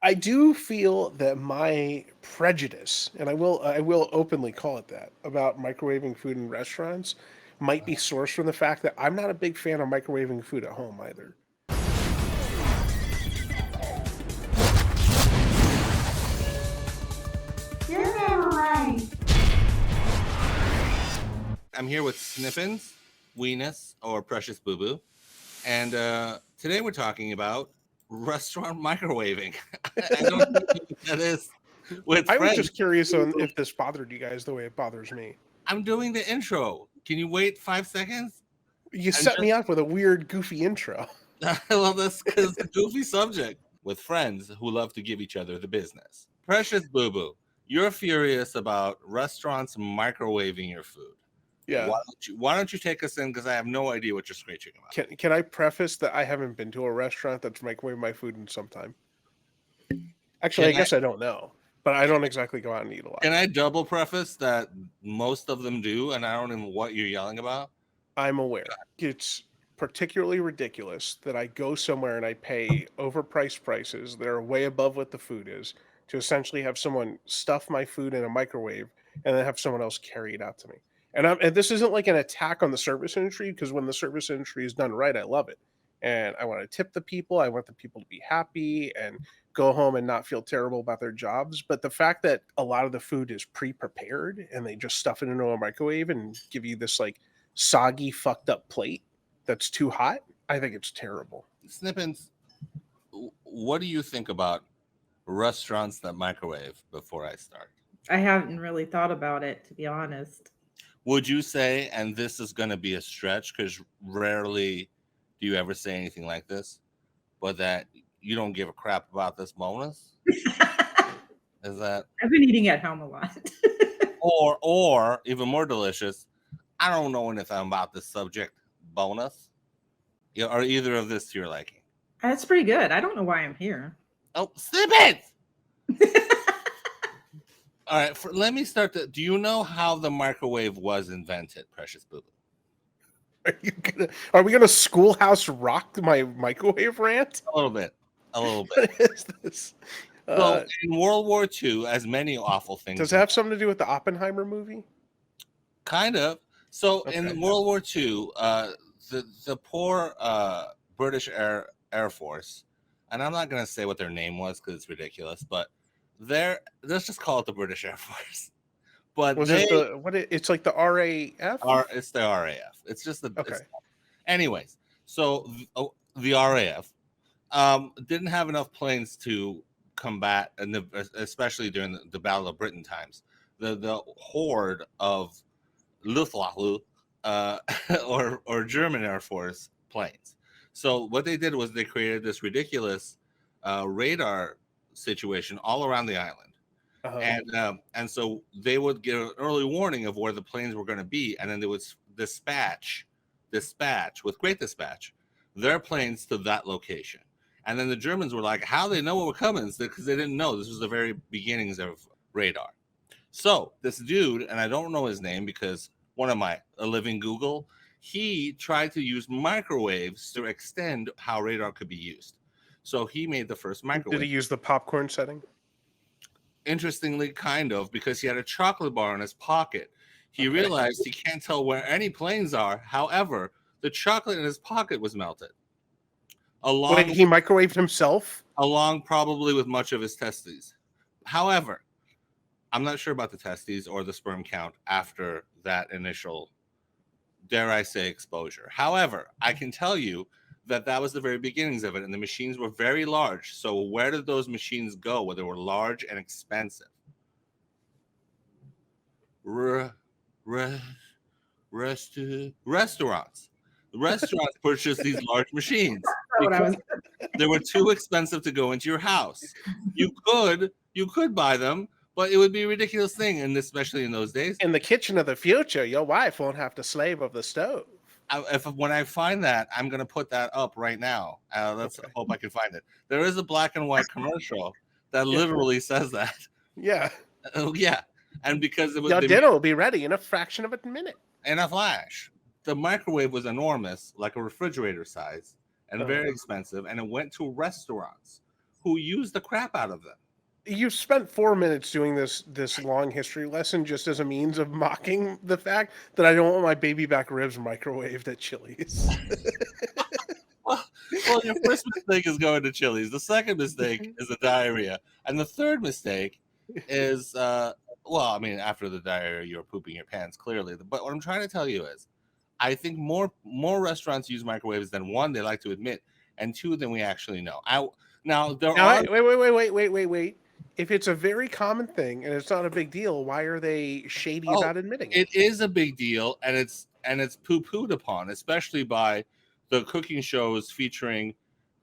I do feel that my prejudice, and I will openly call it that, about microwaving food in restaurants might be sourced from the fact that I'm not a big fan of microwaving food at home either. I'm here with Sniffins, Weenus, or Precious Booboo, and today we're talking about restaurant microwaving. I don't know what that is with I was friends. just curious on if this bothered you guys the way it bothers me. I'm doing the intro. Can you wait 5 seconds? You And set me up with a weird, goofy intro. well, that's because it's a goofy subject with friends who love to give each other the business. Precious Booboo, you're furious about restaurants microwaving your food. Yeah. Why don't you take us in? Because I have no idea what you're screeching about. Can I preface that I haven't been to a restaurant that's microwaved my food in some time? Actually, I Can I guess I don't know, but I don't exactly go out and eat a lot. can I double preface that most of them do, and I don't know what you're yelling about? I'm aware. It's particularly ridiculous that I go somewhere and I pay overpriced prices that are way above what the food is to essentially have someone stuff my food in a microwave and then have someone else carry it out to me. And this isn't like an attack on the service industry because when the service industry is done right, I love it. And I want to tip the people. I want the people to be happy and go home and not feel terrible about their jobs. But the fact that a lot of the food is pre-prepared and they just stuff it into a microwave and give you this like soggy, fucked up plate that's too hot, I think it's terrible. Snippins, what do you think about restaurants that microwave before I start? I haven't really thought about it, to be honest. Would you say, and this is going to be a stretch because rarely do you ever say anything like this, but that you don't give a crap about this bonus? Is that, I've been eating at home a lot. or even more delicious, I don't know anything about this subject bonus? Are either of this to your liking? That's pretty good. I don't know why I'm here. Oh, snippets! All right, let me start. Do you know how the microwave was invented, Precious Boo? Are we gonna schoolhouse rock my microwave rant? A little bit. A little What bit. is this? So in World War II, as many awful things. Does it have something to do with the Oppenheimer movie? Kind of. So Okay. in World War II, the poor British Air Force, and I'm not going to say what their name was because it's ridiculous, but let's just call it the British Air Force. But Was it the what? It's like the RAF. It's the RAF. It's just the Okay. Anyways, so the RAF didn't have enough planes to combat, and especially during the Battle of Britain times, the horde of Luftwaffe or German Air Force planes. So what they did was they created this ridiculous radar situation all around the island. And so they would get an early warning of where the planes were going to be, and then they would dispatch with great dispatch their planes to that location. And then the Germans were like, how they know what we're coming? Because they didn't know. This was the very beginnings of radar. So this dude, and I don't know his name because a living Google, he tried to use microwaves to extend how radar could be used. So he made the first microwave. Did he use the popcorn setting? Interestingly, kind of, because he had a chocolate bar in his pocket. He realized he can't tell where any planes are. However, the chocolate in his pocket was melted. Wait, he microwaved himself? Along probably with much of his testes. However, I'm not sure about the testes or the sperm count after that initial, dare I say, exposure. However, I can tell you that was the very beginnings of it, and the machines were very large. So where did those machines go? Where they were large and expensive? Restaurants. The restaurants purchased these large machines because they were too expensive to go into your house. You could buy them, but it would be a ridiculous thing, and especially in those days. In the kitchen of the future, your wife won't have to slave over the stove. When I find that, I'm going to put that up right now. Let's hope I can find it. There is a black and white commercial that literally says that. Yeah. Yeah. And because it was your dinner will be ready in a fraction of a minute. In a flash. The microwave was enormous, like a refrigerator size, and very expensive. And it went to restaurants who use the crap out of them. You've spent 4 minutes doing this long history lesson just as a means of mocking the fact that I don't want my baby back ribs microwaved at Chili's. Well, your first mistake is going to Chili's. The second mistake is the diarrhea, and the third mistake is, well, I mean, after the diarrhea, you're pooping your pants clearly. But what I'm trying to tell you is, I think more restaurants use microwaves than one they like to admit, and two than we actually know. Now there Now, are wait. If it's a very common thing and it's not a big deal, why are they shady Oh, about admitting it it? is a big deal, and it's poo-pooed upon, especially by the cooking shows featuring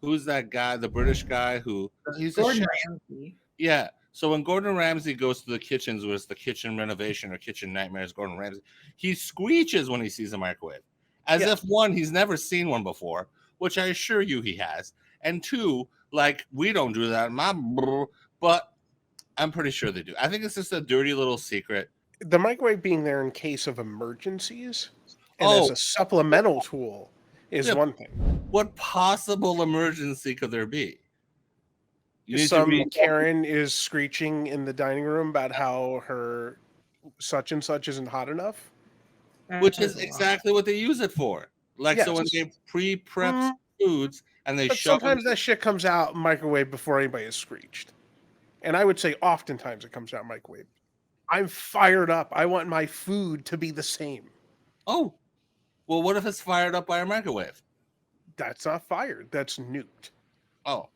who's that guy, the British guy who he's a Gordon chef. Ramsay. Yeah. So when Gordon Ramsay goes to the kitchens, was the kitchen renovation or kitchen nightmares, Gordon Ramsay, he screeches when he sees a microwave, as Yeah. if one, he's never seen one before, which I assure you he has, and two, like we don't do that, but I'm pretty sure they do. I think it's just a dirty little secret. The microwave being there in case of emergencies and as Oh, a supplemental tool is yeah, one thing. what possible emergency could there be? You need to Some read. Karen is screeching in the dining room about how her such and such isn't hot enough. Which That is a lot. exactly what they use it for. Like, so when Yes. they pre-prep foods and they But shove them, sometimes that shit comes out microwave before anybody has screeched. And I would say oftentimes it comes out microwave. I'm fired up. I want my food to be the same. oh, well, what if it's fired up by a microwave? That's not fired. That's nuked. Oh.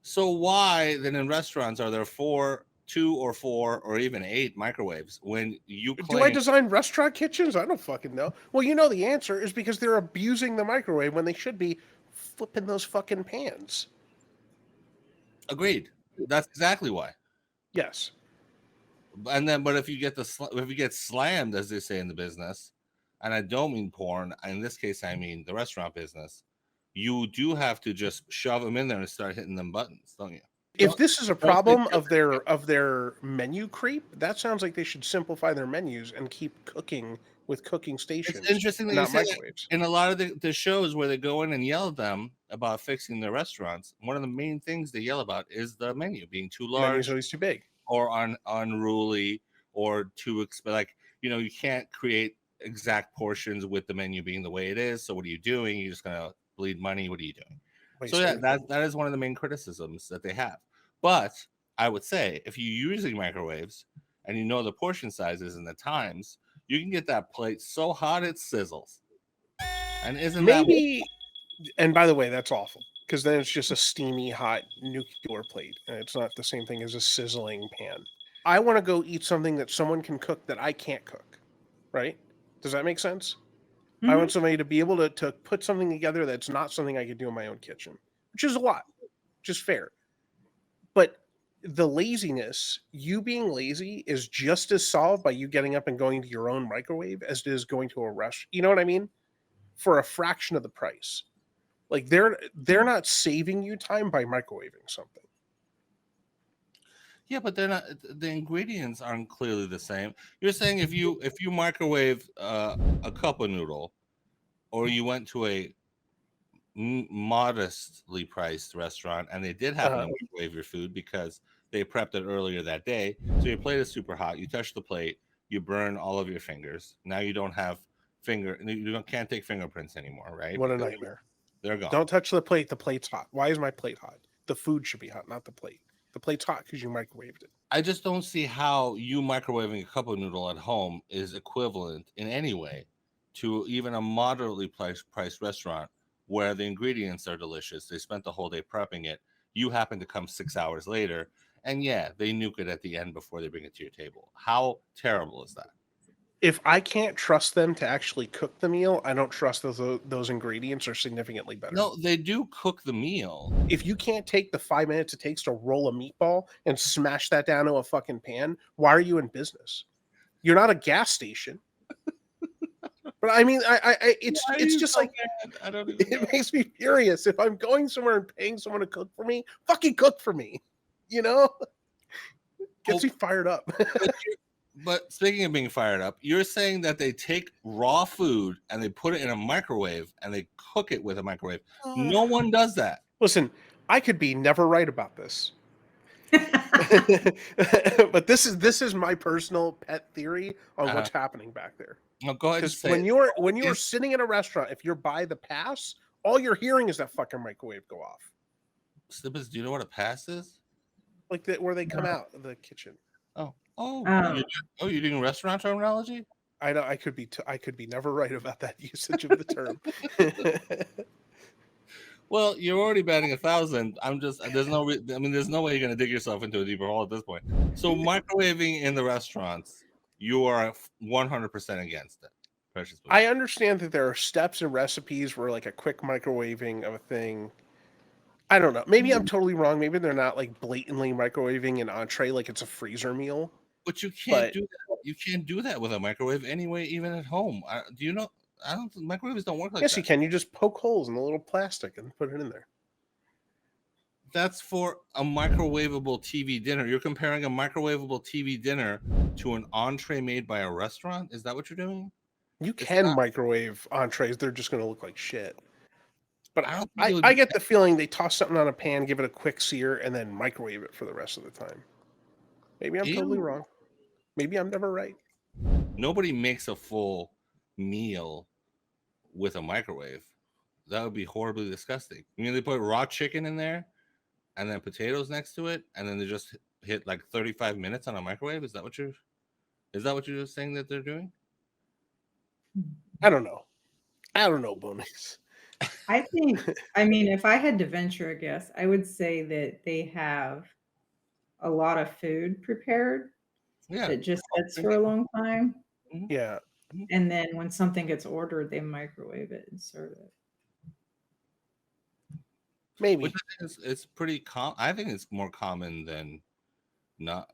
So why then in restaurants are there 2 or 4 or even 8 microwaves when you Do I claim design restaurant kitchens? I don't fucking know. Well, you know the answer is because they're abusing the microwave when they should be flipping those fucking pans. agreed? That's exactly why. Yes. And then, but if you get if you get slammed, as they say in the business, and I don't mean porn, in this case I mean the restaurant business, you do have to just shove them in there and start hitting them buttons, don't you? If this is a Don't they problem cook of their menu creep, that sounds like they should simplify their menus and keep cooking with cooking stations. It's interesting that and you not say that. microwaves. In a lot of the shows where they go in and yell at them about fixing their restaurants, one of the main things they yell about is the menu being too Menu's large always too big. or unruly or too like, you can't create exact portions with the menu being the way it is. So what are you doing? You're just gonna bleed money. What are you doing? So yeah, that is one of the main criticisms that they have. But I would say if you're using microwaves and you know the portion sizes and the times, you can get that plate so hot it sizzles. And isn't that Maybe, and by the way, that's awful because then it's just a steamy, hot nuclear plate, and it's not the same thing as a sizzling pan. I want to go eat something that someone can cook that I can't cook, right? Does that make sense? I want Mhm. somebody to be able to put something together that's not something I could do in my own kitchen, which is a lot, just fair. But the laziness, you being lazy, is just as solved by you getting up and going to your own microwave as it is going to a restaurant. You know what I mean? For a fraction of the price. Like they're not saving you time by microwaving something. Yeah, but they're not. The ingredients aren't clearly the same. You're saying if you microwave a cup of noodle, or you went to a modestly priced restaurant and they did happen to microwave your food because they prepped it earlier that day, so your plate is super hot. You touch the plate, you burn all of your fingers. Now you don't have can't take fingerprints anymore, right? What a Because nightmare. they're gone. Don't touch the plate. The plate's hot. Why is my plate hot? The food should be hot, not the plate. The plate's hot because you microwaved it. I just don't see how you microwaving a cup of noodle at home is equivalent in any way to even a moderately priced restaurant where the ingredients are delicious. They spent the whole day prepping it. You happen to come 6 hours later, and yeah, they nuke it at the end before they bring it to your table. How terrible is that? If I can't trust them to actually cook the meal, I don't trust those ingredients are significantly better. No, they do cook the meal. If you can't take the 5 minutes it takes to roll a meatball and smash that down to a fucking pan, why are you in business? You're not a gas station. But I mean, it's just like I don't even know. it makes me furious. If I'm going somewhere and paying someone to cook for me, fucking cook for me. You know, gets me fired up. But speaking of being fired up, you're saying that they take raw food and they put it in a microwave and they cook it with a microwave. No one does that. Listen, I could be never right about this. But this is my personal pet theory on what's happening back there. No, go ahead and Because say when it. you're sitting in a restaurant, if you're by the pass, all you're hearing is that fucking microwave go off. Snippets, do you know what a pass is? Like that where they come No. out of the kitchen. Oh, Oh. you're doing restaurant terminology? I know I could be never right about that usage of the term. Well, you're already batting 1,000. I'm just there's no there's no way you're gonna dig yourself into a deeper hole at this point. So microwaving in the restaurants, you are 100% against it. Precious. I understand that there are steps and recipes where like a quick microwaving of a thing. I don't know. Maybe I'm totally wrong. Maybe they're not like blatantly microwaving an entree like it's a freezer meal. But you can't But do that. You can't do that with a microwave anyway, even at home. Do you know? I don't think microwaves don't work like yes, that. you can. You just poke holes in the little plastic and put it in there. That's for a microwavable TV dinner. You're comparing a microwavable TV dinner to an entree made by a restaurant? Is that what you're doing? You It's can not. microwave entrees. They're just going to look like shit. But I don't think it would I be. get the feeling they toss something on a pan, give it a quick sear, and then microwave it for the rest of the time. Maybe I'm totally Ew. wrong. Maybe I'm never right. Nobody makes a full meal with a microwave. That would be horribly disgusting. They put raw chicken in there and then potatoes next to it, and then they just hit like 35 minutes on a microwave. Is that what you're just saying that they're doing? I don't know. Bonus. I mean, if I had to venture a guess, I would say that they have a lot of food prepared Yeah. that just sits for a long time. Yeah. And then when something gets ordered, they microwave it and serve it. Maybe. Which I think it's pretty common. I think it's more common than not.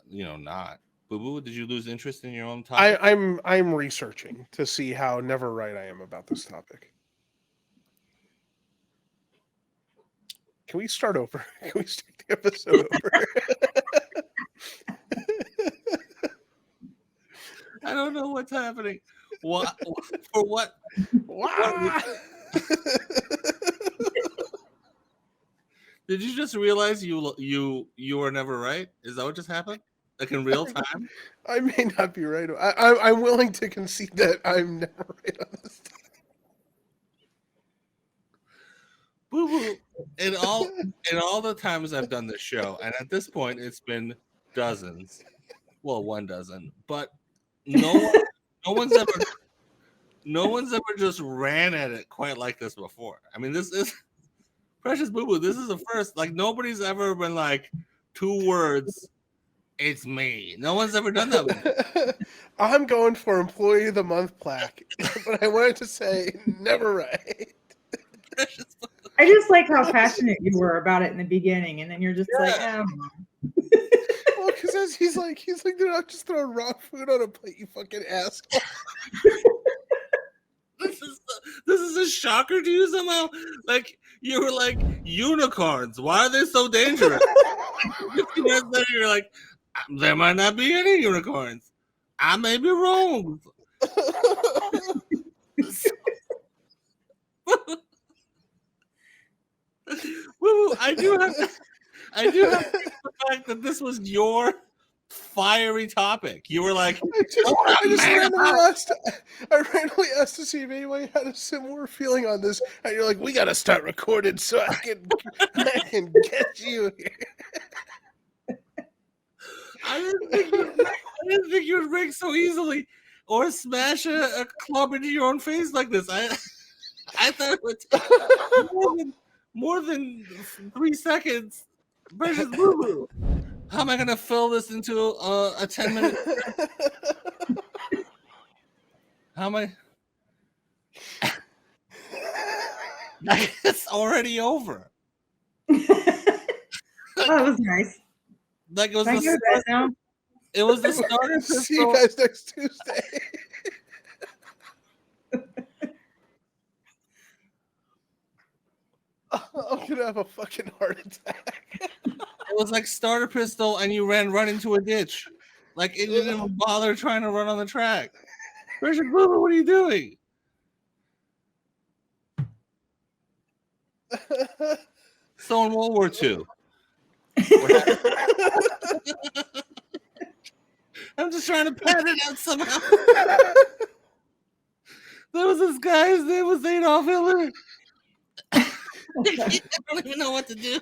Booboo, did you lose interest in your own topic? I'm researching to see how never right I am about this topic. Can we start over? Can we start the episode over? I don't know what's happening. What for what? Wah! Did you just realize you were never right? Is that what just happened? Like in real time? I may not be right. I'm willing to concede that I'm never right on this topic. Booboo, in all the times I've done this show, and at this point it's been dozens. Well, 1 dozen, but no one's ever just ran at it quite like this before. I mean, this is Precious Booboo. This is the first. Like nobody's ever been like 2 words. It's me. No one's ever done that before. I'm going for Employee of the Month plaque, but I wanted to say never right. Precious Booboo. I just like how passionate you were about it in the beginning, and then you're just like, Well, because he's like, they're not just throwing raw food on a plate, you fucking asshole. This is a shocker to you somehow. Like you were like unicorns. Why are they so dangerous? 15 minutes later, you're like, there might not be any unicorns. I may be wrong. I do have the fact that this was your fiery topic. You were like, I randomly asked to see if anybody had a similar feeling on this, and you're like, we gotta start recording so I can get you here. I didn't think you would break so easily or smash a club into your own face like this. I thought it would take more than 3 seconds. Precious Booboo. How am I gonna fill this into a 10-minute? How am I? It's already over. that was nice. Like it was Can I the go to bed now? it was the starter See you pistol. guys next Tuesday. I'm gonna have a fucking heart attack. It was like starter pistol, and you ran right into a ditch. Like it didn't even bother trying to run on the track. Precious Booboo, what are you doing? so in World War II. I'm just trying to pad it out somehow. There was this guy, his name was Adolf Hitler. I don't even know what to do.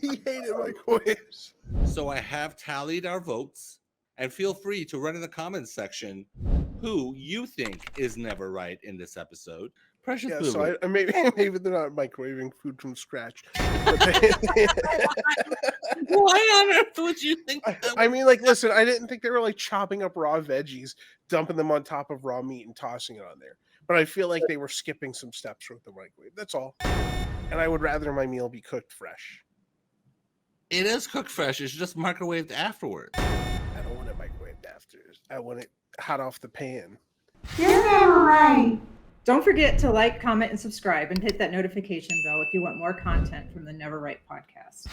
He hated microwaves. So I have tallied our votes, and feel free to run in the comments section who you think is never right in this episode. Precious Yeah, Booboo. so I maybe they're not microwaving food from scratch. But they, Why on earth would you think that? I mean, like, listen, I didn't think they were like chopping up raw veggies, dumping them on top of raw meat, and tossing it on there. But I feel like they were skipping some steps with the microwave. That's all. And I would rather my meal be cooked fresh. It is cooked fresh. It's just microwaved afterwards. I don't want it microwaved after. I want it hot off the pan. You're never right. Don't forget to like, comment, and subscribe, and hit that notification bell if you want more content from the Never Right podcast.